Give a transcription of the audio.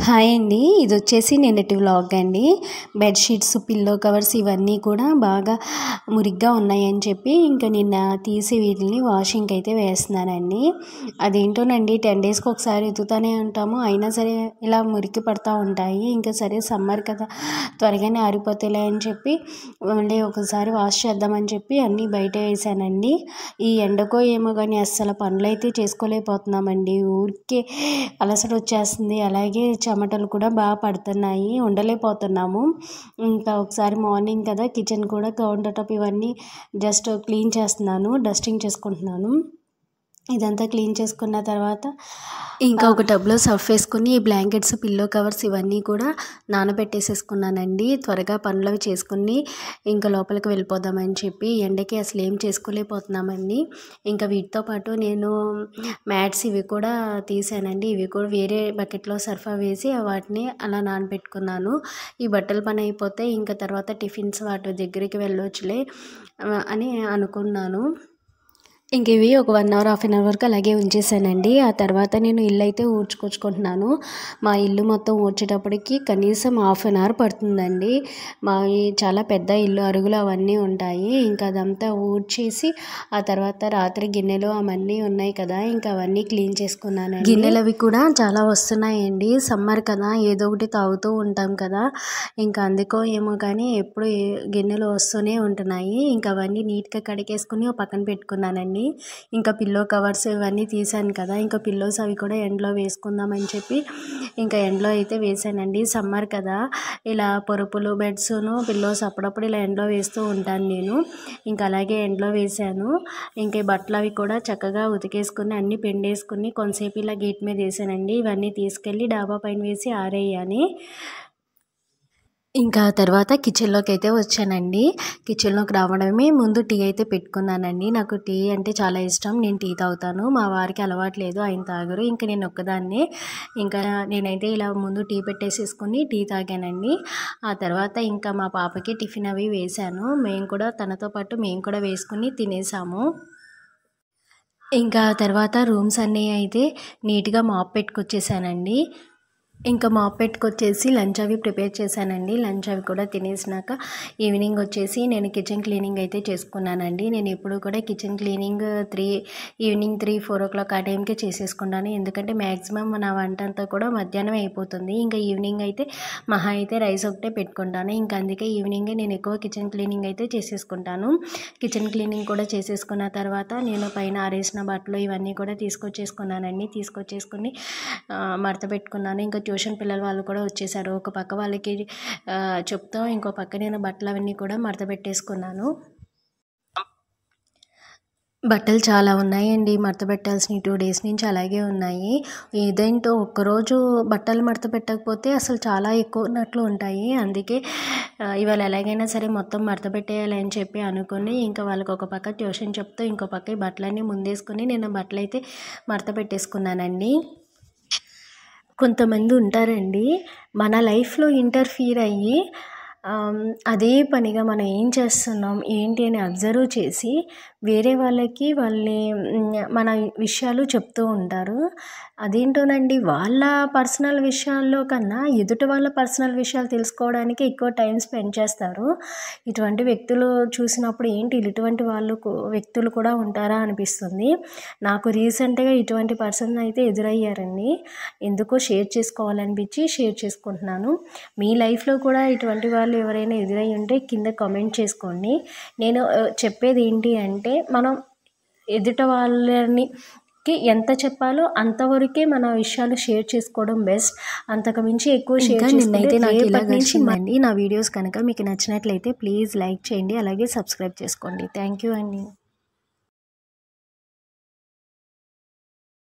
Hi అండి. ఇదొచ్చేసి నిన్నటి vlog అండి. బెడ్‌షీట్స్, పిల్లో కవర్స్ ఇవన్నీ కూడా బాగా మురికిగా ఉన్నాయని చెప్పి ఇంక నిన్న తీసి వీటిని వాషింగ్‌కైతే వేస్తున్నానండి. అదేంటోనండి 10 డేస్‌కి ఒకసారి ఉతుకుతానే ఉంటాము. అయినా సరే ఇలా మురికి పడతా ఉంటాయి. ఇంకా సరే సమ్మర్ కదా త్వరగానే ఆరిపోతాయిలే అని చెప్పి మళ్ళీ ఒకసారి వాష్ చేద్దామని చెప్పి అన్నీ బయట వేశానండి. ఈ ఎండకో ఏమో గానీ అస్సలు పనులైతే చేసుకోలేకపోతున్నామండి. ఊరికే అలసట వచ్చేస్తుంది. అలాగే చెమటలు కూడా బాగా పడుతున్నాయి. ఉండలేకపోతున్నాము. ఇంకా ఒకసారి మార్నింగ్ కదా కిచెన్ కూడా కౌంటర్ టాప్ ఇవన్నీ జస్ట్ క్లీన్ చేస్తున్నాను. డస్టింగ్ చేసుకుంటున్నాను. ఇదంతా క్లీన్ చేసుకున్న తర్వాత ఇంకా ఒక టబ్లో సర్ఫ్ వేసుకుని ఈ బ్లాంకెట్స్, పిల్లో కవర్స్ ఇవన్నీ కూడా నానబెట్టేసేసుకున్నానండి. త్వరగా పనులవి చేసుకుని ఇంకా లోపలికి వెళ్ళిపోదామని చెప్పి ఎండకి అసలు ఏం చేసుకోలేకపోతున్నామండి. ఇంకా వీటితో పాటు నేను మ్యాట్స్ ఇవి కూడా తీసానండి. ఇవి కూడా వేరే బకెట్లో సర్ఫా వేసి వాటిని అలా నానబెట్టుకున్నాను. ఈ బట్టల పని అయిపోతే ఇంకా తర్వాత టిఫిన్స్ వాటి దగ్గరికి వెళ్ళొచ్చులే అని అనుకున్నాను. ఇంక ఇవి ఒక 1 అవర్, హాఫ్ అన్ అవర్ వరకు అలాగే ఉంచేసానండి. ఆ తర్వాత నేను ఇల్లు అయితే ఊడ్చుకొచ్చుకుంటున్నాను. మా ఇల్లు మొత్తం ఊడ్చేటప్పటికి కనీసం హాఫ్ అన్ అవర్ పడుతుందండి. మాది చాలా పెద్ద ఇల్లు, అరుగులు అవన్నీ ఉంటాయి. ఇంకా అదంతా ఊడ్చేసి ఆ తర్వాత రాత్రి గిన్నెలు అవన్నీ ఉన్నాయి కదా ఇంకా అవన్నీ క్లీన్ చేసుకున్నానండి. గిన్నెలు అవి కూడా చాలా వస్తున్నాయండి. సమ్మర్ కదా ఏదో ఒకటి తాగుతూ ఉంటాం కదా, ఇంకా అందుకో ఏమో కానీ ఎప్పుడు గిన్నెలు వస్తూనే ఉంటున్నాయి. ఇంకా అవన్నీ నీట్గా కడిగేసుకుని ఒక పక్కన పెట్టుకున్నానండి. ఇంకా పిల్లో కవర్స్ ఇవన్నీ తీసాను కదా, ఇంకా పిల్లోస్ అవి కూడా ఎండలో వేసుకుందామని చెప్పి ఇంకా ఎండలో అయితే వేసానండి. సమ్మర్ కదా ఇలా పరుపులు, బెడ్స్ను, పిల్లోస్ అప్పుడప్పుడు ఇలా ఎండలో వేస్తూ ఉంటాను నేను. ఇంకా అలాగే ఎండలో వేసాను. ఇంకా బట్టలు అవి కూడా చక్కగా ఉతికేసుకుని అన్నీ పిండేసుకుని కొంతసేపు ఇలా గేట్ మీద వేసానండి. ఇవన్నీ తీసుకెళ్ళి డాబా పైన వేసి ఆరేయాలి. ఇంకా తర్వాత కిచెన్లోకి అయితే వచ్చానండి. కిచెన్లోకి రావడమే ముందు టీ అయితే పెట్టుకున్నానండి. నాకు టీ అంటే చాలా ఇష్టం. నేను టీ తాగుతాను. మా వారికి అలవాటు లేదు, ఆయన తాగరు. ఇంకా నేను ఒక్కదాన్నే. ఇంకా నేనైతే ఇలా ముందు టీ పెట్టేసేసుకుని టీ తాగానండి. ఆ తర్వాత ఇంకా మా పాపకి టిఫిన్ అవి వేశాను. మేము కూడా తనతో పాటు మేము కూడా వేసుకుని తినేసాము. ఇంకా తర్వాత రూమ్స్ అన్నీ అయితే నీట్గా మాప్ పెట్టుకొచ్చేసానండి. ఇంకా మాప్ పెట్టుకొచ్చేసి లంచ్ అవి ప్రిపేర్ చేశానండి. లంచ్ అవి కూడా తినేసినాక ఈవినింగ్ వచ్చేసి నేను కిచెన్ క్లీనింగ్ అయితే చేసుకున్నానండి. నేను ఎప్పుడు కూడా కిచెన్ క్లీనింగ్ ఈవినింగ్ 3-4 o'clock ఆ టైంకే చేసేసుకున్నాను. ఎందుకంటే మ్యాక్సిమం నా వంట అంతా కూడా మధ్యాహ్నం అయిపోతుంది. ఇంకా ఈవినింగ్ అయితే మహా అయితే రైస్ ఒకటే పెట్టుకుంటాను. ఇంకా అందుకే ఈవినింగే నేను ఎక్కువ కిచెన్ క్లీనింగ్ అయితే చేసేసుకుంటాను. కిచెన్ క్లీనింగ్ కూడా చేసేసుకున్న తర్వాత నేను పైన ఆరేసిన బట్టలు ఇవన్నీ కూడా తీసుకొచ్చేసుకున్నానండి. తీసుకొచ్చేసుకుని మడత పెట్టుకున్నాను. ఇంకా ట్యూషన్ పిల్లల వాళ్ళు కూడా వచ్చేసారు. ఒక పక్క వాళ్ళకి చెప్తూ ఇంకో పక్క నేను బట్టలు అవన్నీ కూడా మడత పెట్టేసుకున్నాను. బట్టలు చాలా ఉన్నాయండి మడత పెట్టాల్సినవి. 2 days నుంచి అలాగే ఉన్నాయి. ఇదేంటో ఒక్కరోజు బట్టలు మడత పెట్టకపోతే అసలు చాలా ఎక్కువ ఉన్నట్లు ఉంటాయి. అందుకే ఇవాళ ఎలాగైనా సరే మొత్తం మడత పెట్టేయాలి అని చెప్పి అనుకుని ఇంకా వాళ్ళకి ఒక పక్క ట్యూషన్ చెప్తూ ఇంకో పక్క ఈ బట్టలన్నీ ముందేసుకుని నేను బట్టలు అయితే మడత పెట్టేసుకున్నానండి. కొంతమంది ఉంటారండి మన లైఫ్లో ఇంటర్ఫియర్ అయ్యి అదే పనిగా మనం ఏం చేస్తున్నాం ఏంటి అని అబ్జర్వ్ చేసి వేరే వాళ్ళకి మన విషయాలు చెప్తూ ఉంటారు. అదేంటోనండి వాళ్ళ పర్సనల్ విషయాల్లో కన్నా ఎదుటి వాళ్ళ పర్సనల్ విషయాలు తెలుసుకోవడానికి ఎక్కువ టైం స్పెండ్ చేస్తారు. ఇటువంటి వ్యక్తులు చూసినప్పుడు ఏంటి ఇటువంటి వ్యక్తులు కూడా ఉంటారా అనిపిస్తుంది. నాకు రీసెంట్గా ఇటువంటి పర్సన్ అయితే ఎదురయ్యారండి. ఎందుకో షేర్ చేసుకోవాలనిపించి షేర్ చేసుకుంటున్నాను. మీ లైఫ్లో కూడా ఇటువంటి వాళ్ళు ఎవరైనా ఎదురై ఉంటే కింద కామెంట్ చేసుకోండి. నేను చెప్పేది ఏంటి అంటే మనం ఎదుట వాళ్ళని ఎంత చెప్పాలో అంతవరకే మన విషయాలు షేర్ చేసుకోవడం బెస్ట్. అంతకు మించి ఎక్కువ షేర్ చేసుకుంటే నాకు ఇలా గడిచిందండి. నా వీడియోస్ కనుక మీకు నచ్చినట్లయితే ప్లీజ్ లైక్ చేయండి, అలాగే సబ్స్క్రైబ్ చేసుకోండి. థ్యాంక్ యూ అండి.